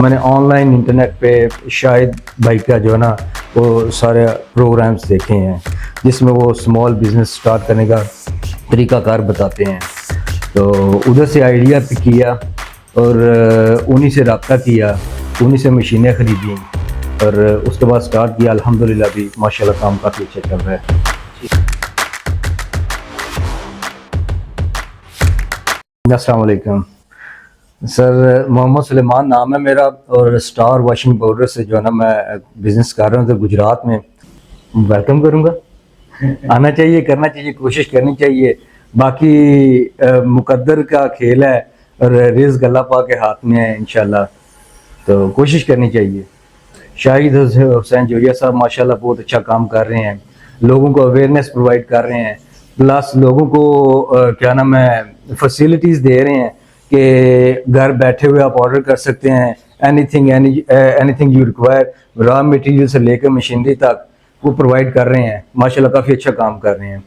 میں نے on line internet پہ شاہد بھائی کا جو ہے نا وہ سارے پروگرامز دیکھے ہیں جس میں وہ اسمال بزنس سٹارٹ کرنے کا طریقہ کار بتاتے ہیں. تو ادھر سے آئیڈیا پک کیا اور انہی سے رابطہ کیا, انہی سے مشینیں خریدیں اور اس کے بعد سٹارٹ کیا. الحمدللہ بھی ماشاءاللہ کام کافی اچھا چل رہا ہے. السلام علیکم سر, محمد سلیمان نام ہے میرا اور اسٹار واشنگ پاؤڈر سے جو ہے نا میں بزنس کر رہا ہوں. تو گجرات میں ویلکم کروں گا, آنا چاہیے, کرنا چاہیے, کوشش کرنی چاہیے. باقی مقدر کا کھیل ہے اور رزق اللہ پاک کے ہاتھ میں ہے انشاءاللہ, تو کوشش کرنی چاہیے. شاہد حسین جوہریہ صاحب ماشاءاللہ بہت اچھا کام کر رہے ہیں, لوگوں کو اویئرنیس پرووائڈ کر رہے ہیں, پلس لوگوں کو کیا نام ہے فیسیلٹیز دے رہے ہیں کہ گھر بیٹھے ہوئے آپ آرڈر کر سکتے ہیں. Any thing you require, raw material سے لے کے مشینری تک وہ پرووائڈ کر رہے ہیں. ماشاءاللہ کافی اچھا کام کر رہے ہیں.